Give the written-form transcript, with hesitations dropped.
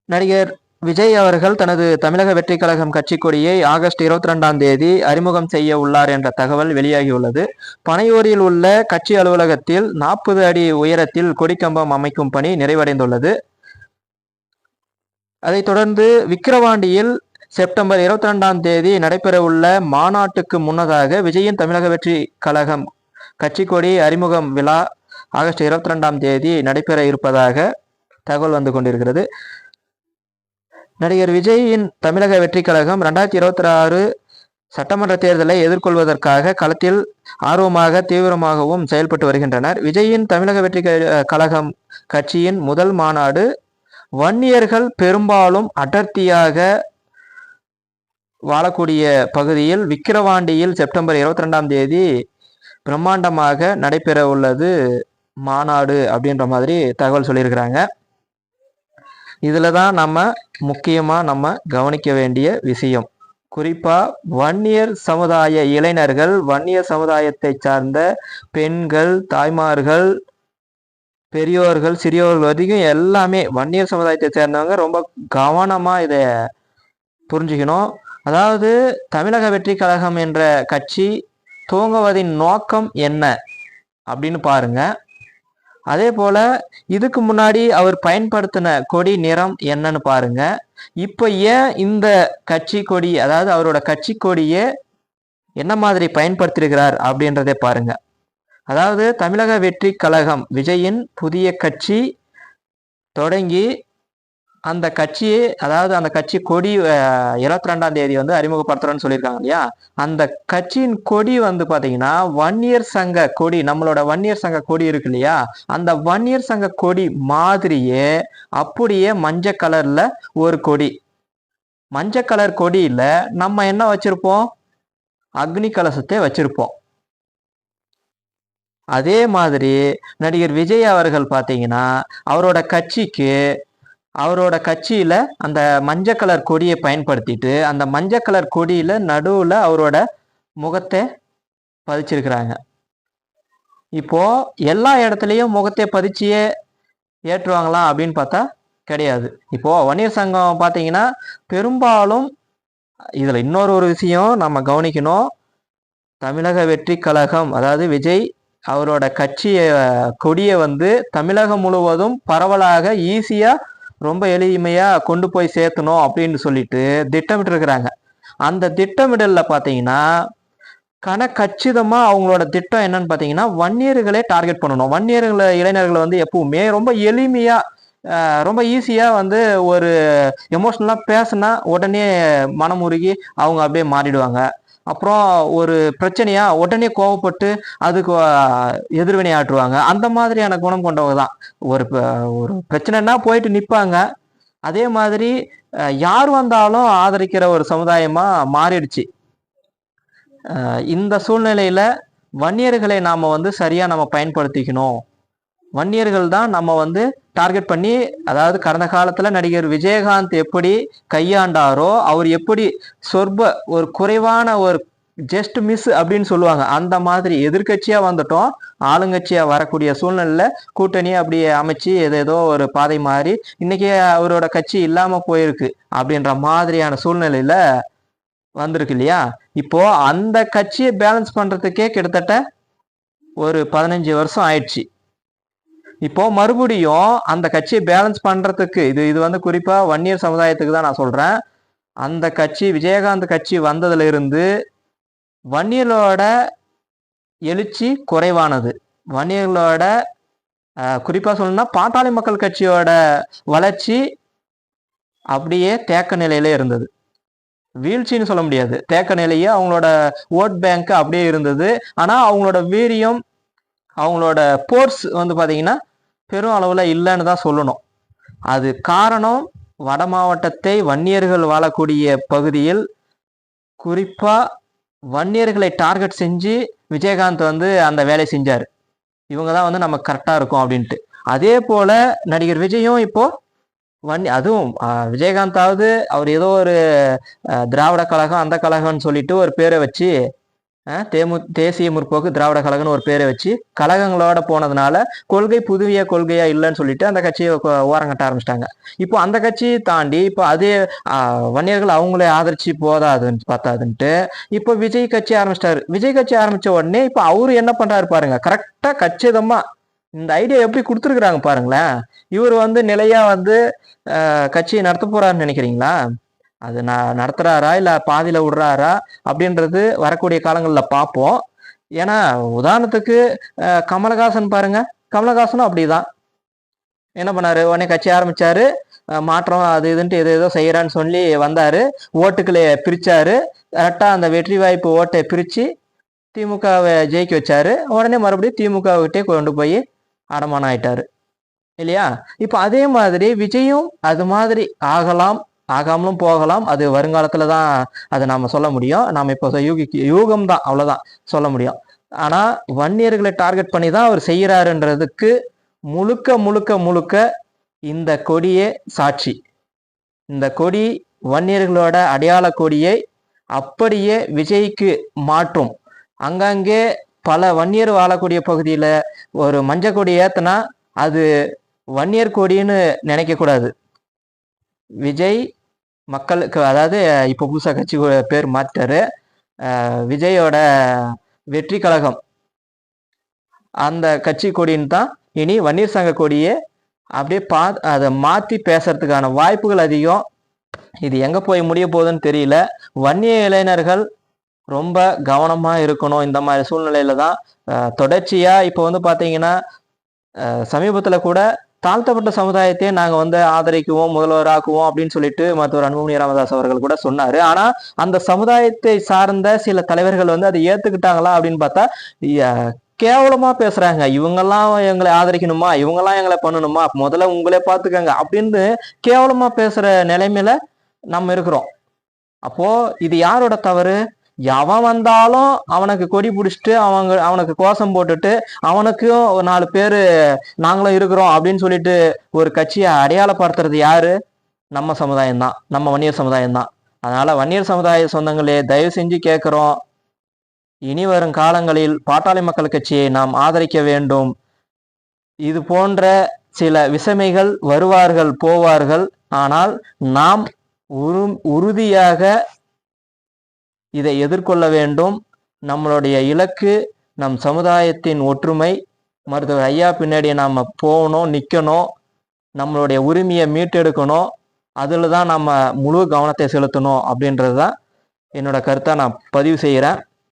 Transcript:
நடிகர் விஜய் அவர்கள் தனது தமிழக வெற்றி கழகம் கட்சி கொடியை ஆகஸ்ட் 22ஆம் தேதி அறிமுகம் செய்ய உள்ளார் என்ற தகவல் வெளியாகியுள்ளது. பனையூரில் உள்ள கட்சி அலுவலகத்தில் 40 அடி உயரத்தில் கொடிக்கம்பம் அமைக்கும் பணி நிறைவடைந்துள்ளது. அதைத் தொடர்ந்து விக்கிரவாண்டியில் செப்டம்பர் 22ஆம் தேதி நடைபெறவுள்ள மாநாட்டுக்கு முன்னதாக விஜயின் தமிழக வெற்றி கழகம் கட்சி கொடி அறிமுகம் விழா ஆகஸ்ட் 22ஆம் தேதி நடைபெற இருப்பதாக தகவல் வந்து கொண்டிருக்கிறது. நடிகர் விஜயின் தமிழக வெற்றி கழகம் 2026 சட்டமன்ற தேர்தலை எதிர்கொள்வதற்காக களத்தில் ஆர்வமாக தீவிரமாகவும் செயல்பட்டு வருகின்றனர். விஜயின் தமிழக வெற்றி கழகம் கட்சியின் முதல் மாநாடு வன்னியர்கள் பெரும்பாலும் அடர்த்தியாக வாழக்கூடிய பகுதியில் விக்கிரவாண்டியில் செப்டம்பர் 22ஆம் தேதி பிரம்மாண்டமாக நடைபெற உள்ளது மாநாடு அப்படின்ற மாதிரி தகவல் சொல்லியிருக்கிறாங்க. இதில் தான் நம்ம முக்கியமாக கவனிக்க வேண்டிய விஷயம், குறிப்பாக வன்னியர் சமுதாய இளைஞர்கள், வன்னியர் சமுதாயத்தை சார்ந்த பெண்கள், தாய்மார்கள், பெரியோர்கள், சிறியோர்கள் வரைக்கும் எல்லாமே வன்னியர் சமுதாயத்தை சேர்ந்தவங்க ரொம்ப கவனமாக இதை புரிஞ்சுக்கணும். அதாவது தமிழக வெற்றி கழகம் என்ற கட்சி துவங்குவதின் நோக்கம் என்ன அப்படின்னு பாருங்க. அதே போல இதுக்கு முன்னாடி அவர் பயன்படுத்தின கொடி நிறம் என்னன்னு பாருங்க. இப்ப ஏன் இந்த கட்சி கொடி, அதாவது அவரோட கட்சி கொடியே என்ன மாதிரி பயன்படுத்திருக்கிறார் அப்படின்றதே பாருங்க. அதாவது தமிழக வெற்றி கழகம் விஜயின் புதிய கட்சி தொடங்கி அந்த கட்சியே, அதாவது அந்த கட்சி கொடி 22ஆம் தேதி வந்து அறிமுகப்படுத்துறோன்னு சொல்லியிருக்காங்க இல்லையா, அந்த கட்சியின் கொடி வந்து பார்த்தீங்கன்னா வன்னியர் சங்க கொடி, நம்மளோட வன்னியர் சங்க கொடி இருக்கு இல்லையா, அந்த வன்னியர் சங்க கொடி மாதிரியே அப்படியே மஞ்சள் கலர்ல ஒரு கொடி. மஞ்சள் கலர் கொடியில நம்ம என்ன வச்சிருப்போம், அக்னி கலசத்தை வச்சிருப்போம். அதே மாதிரி நடிகர் விஜய் அவர்கள் பார்த்தீங்கன்னா அவரோட கட்சியில அந்த மஞ்சள் கலர் கொடியை பயன்படுத்திட்டு அந்த மஞ்சள் கலர் கொடியில நடுவுல அவரோட முகத்தை பதிச்சிருக்கிறாங்க. இப்போ எல்லா இடத்துலையும் முகத்தை பதிச்சியே ஏற்றுவாங்களா அப்படின்னு பார்த்தா கிடையாது. இப்போ வன்னியர் சங்கம் பார்த்தீங்கன்னா பெரும்பாலும், இதுல இன்னொரு விஷயம் நம்ம கவனிக்கணும், தமிழக வெற்றி கழகம் அதாவது விஜய் அவரோட கட்சியை கொடியை வந்து தமிழகம் முழுவதும் பரவலாக ஈஸியா ரொம்ப எளிமையா கொண்டு போய் சேர்த்தணும் அப்படின்னு சொல்லிட்டு திட்டமிட்டு இருக்கிறாங்க. அந்த திட்டமிடல்ல பாத்தீங்கன்னா கச்சிதமா அவங்களோட திட்டம் என்னன்னு பாத்தீங்கன்னா வன்னியர்களே டார்கெட் பண்ணணும். இளைஞர்களை வந்து எப்பவுமே ரொம்ப எளிமையா ரொம்ப ஈஸியா வந்து ஒரு எமோஷனலா பேசினா உடனே மனமுருகி அவங்க அப்படியே மாறிடுவாங்க. அப்புறம் ஒரு பிரச்சனையா உடனே கோவப்பட்டு அதுக்கு எதிர்வினை ஆற்றுவாங்க. அந்த மாதிரியான குணம் கொண்டவங்க தான். ஒரு பிரச்சனைனா போயிட்டு நிற்பாங்க. அதே மாதிரி யார் வந்தாலும் ஆதரிக்கிற ஒரு சமுதாயமா மாறிடுச்சு. இந்த சூழ்நிலையில வன்னியர்களை நாம வந்து சரியா நம்ம பயன்படுத்திக்கணும். வன்னியர்கள் தான் நம்ம வந்து டார்கெட் பண்ணி, அதாவது கடந்த காலத்துல நடிகர் விஜயகாந்த் எப்படி கையாண்டாரோ, அவர் எப்படி ஒரு குறைவான ஒரு ஜஸ்ட் மிஸ் அப்படின்னு சொல்லுவாங்க, அந்த மாதிரி எதிர்கட்சியா வந்துட்டோம், ஆளுங்கட்சியா வரக்கூடிய சூழ்நிலையில கூட்டணி அப்படியே அமைச்சு ஏதேதோ ஒரு பாதை மாறி இன்னைக்கு அவரோட கட்சி இல்லாம போயிருக்கு அப்படின்ற மாதிரியான சூழ்நிலையில வந்திருக்கு இல்லையா. இப்போ அந்த கட்சியை பேலன்ஸ் பண்றதுக்கே கிட்டத்தட்ட ஒரு 15 வருஷம் ஆயிடுச்சு. இப்போ மறுபடியும் அந்த கட்சியை பேலன்ஸ் பண்றதுக்கு இது வந்து குறிப்பா வன்னியர் சமுதாயத்துக்கு தான் நான் சொல்றேன். அந்த கட்சி விஜயகாந்த் கட்சி வந்ததுல இருந்து வன்னியர்களோட எழுச்சி குறைவானது. வன்னியர்களோட குறிப்பா சொல்லணும்னா பாட்டாளி மக்கள் கட்சியோட வளர்ச்சி அப்படியே தேக்க நிலையில இருந்தது. வீழ்ச்சின்னு சொல்ல முடியாது, தேக்க நிலையே. அவங்களோட ஓட் பேங்க் அப்படியே இருந்தது. ஆனா அவங்களோட வீரியம், அவங்களோட போர்ஸ் வந்து பாத்தீங்கன்னா பெரும் அளவுல இல்லைன்னு தான் சொல்லணும். அது காரணம் வட மாவட்டத்தை வன்னியர்கள் வாழக்கூடிய பகுதியில் குறிப்பா வன்னியர்களை டார்கெட் செஞ்சு விஜயகாந்த் வந்து அந்த வேலையை செஞ்சாரு. இவங்க தான் வந்து நம்ம கரெக்டா இருக்கும் அப்படின்ட்டு. அதே போல நடிகர் விஜயும் இப்போ அதுவும் விஜயகாந்தாவது அவர் ஏதோ ஒரு திராவிட கழகம் அந்த கழகம்னு சொல்லிட்டு ஒரு பேரை வச்சு தேசிய முற்போக்கு திராவிட கழகம்னு ஒரு பேரை வச்சு கழகங்களோட போனதுனால கொள்கை புதிய கொள்கையா இல்லைன்னு சொல்லிட்டு அந்த கட்சியை ஓரங்கட்ட ஆரம்பிச்சிட்டாங்க. இப்போ அந்த கட்சியை தாண்டி இப்போ அதே வன்னியர்கள் அவங்களே ஆதரிச்சு பார்த்தாதுன்ட்டு இப்போ விஜய் கட்சி ஆரம்பிச்சிட்டாரு. விஜய் கட்சி ஆரம்பிச்ச உடனே இப்போ அவரு என்ன பண்றாரு பாருங்க, கரெக்டா கச்சிதமா இந்த ஐடியா எப்படி கொடுத்துருக்குறாங்க பாருங்களேன். இவர் நிலையா கட்சியை நடத்த போறாருன்னு நினைக்கிறீங்களா? அது நடத்துறாரா இல்ல பாதியில விடுறாரா அப்படின்றது வரக்கூடிய காலங்களில் பார்ப்போம். ஏன்னா உதாரணத்துக்கு கமலஹாசன் பாருங்க, கமலஹாசனும் அப்படிதான் என்ன பண்ணாரு, உடனே கட்சி ஆரம்பிச்சாரு, மாற்றம் அது இதுன்ட்டு ஏதோ செய்யறான்னு சொல்லி வந்தாரு, ஓட்டுக்களை பிரிச்சாரு, கரெக்டா அந்த வெற்றி வாய்ப்பு ஓட்டை பிரிச்சு திமுகவை ஜெயிக்க வச்சாரு. உடனே மறுபடியும் திமுகவிட்டே கொண்டு போய் அடமானம் ஆயிட்டாரு இல்லையா? இப்ப அதே மாதிரி விஜயும் அது மாதிரி ஆகலாம், ஆகாமலும் போகலாம். அது வருங்காலத்துல தான் அதை நாம சொல்ல முடியும். நாம இப்போ யூகம் தான், அவ்வளவுதான் சொல்ல முடியும். ஆனா வன்னியர்களை டார்கெட் பண்ணி தான் அவர் செய்யறாருன்றதுக்கு முழுக்க முழுக்க முழுக்க இந்த கொடியே சாட்சி. இந்த கொடி வன்னியர்களோட அடையாள கொடியை அப்படியே விஜய்க்கு மாற்றும். அங்கங்கே பல வன்னியர் வாழக்கூடிய பகுதியில ஒரு மஞ்சள் கொடி ஏத்தனா அது வன்னியர் கொடின்னு நினைக்க கூடாது. விஜய் மக்களுக்கு, அதாவது இப்போ புதுசா கட்சி பேர் மாத்தாரு, விஜயோட வெற்றி கழகம் அந்த கட்சி கொடின்னு தான் இனி வன்னியர் சங்க கொடியே அப்படியே அதை மாத்தி பேசுறதுக்கான வாய்ப்புகள் அதிகம். இது எங்க போய் முடிய போகுதுன்னு தெரியல. வன்னிய இளைஞர்கள் ரொம்ப கவனமா இருக்கணும். இந்த மாதிரி சூழ்நிலையில தான் தொடர்ச்சியா இப்போ பாத்தீங்கன்னா சமீபத்துல கூட தாழ்த்தப்பட்ட சமுதாயத்தையே நாங்க ஆதரிக்குவோம், முதல்வராக்குவோம் அப்படின்னு சொல்லிட்டு மருத்துவர் அன்புமணி ராமதாஸ் அவர்கள் கூட சொன்னாரு. ஆனா அந்த சமுதாயத்தை சார்ந்த சில தலைவர்கள் அதை ஏத்துக்கிட்டாங்களா அப்படின்னு பார்த்தா கேவலமா பேசுறாங்க. இவங்கெல்லாம் எங்களை ஆதரிக்கணுமா, இவங்கெல்லாம் எங்களை பண்ணணுமா, முதல்ல உங்களே பார்த்துக்கங்க அப்படின்னு கேவலமா பேசுற நிலைமையில நம்ம இருக்கிறோம். அப்போ இது யாரோட தவறு? எவன் வந்தாலும் அவனுக்கு கொடி பிடிச்சிட்டு அவனுக்கு கோஷம் போட்டுட்டு அவனுக்கும் ஒரு 4 பேரு நாங்களும் இருக்கிறோம் அப்படின்னு சொல்லிட்டு ஒரு கட்சியை அடையாளப்படுத்துறது யாரு? நம்ம சமுதாயம் தான், நம்ம வன்னியர் சமுதாயம் தான். அதனால வன்னியர் சமுதாய சொந்தங்களே தயவு செஞ்சு கேட்கிறோம், இனி வரும் காலங்களில் பாட்டாளி மக்கள் கட்சியை நாம் ஆதரிக்க வேண்டும். இது போன்ற சில விசமைகள் வருவார்கள் போவார்கள், ஆனால் நாம் உறுதியாக இதை எதிர்கொள்ள வேண்டும். நம்மளுடைய இலக்கு நம் சமுதாயத்தின் ஒற்றுமை. மருத்துவர் ஐயா பின்னாடி நாம் போகணும், நிற்கணும், நம்மளுடைய உரிமையை மீட்டெடுக்கணும். அதில் தான் நம்ம முழு கவனத்தை செலுத்தணும் அப்படின்றது தான் என்னோட கருத்தை நான் பதிவு செய்கிறேன்.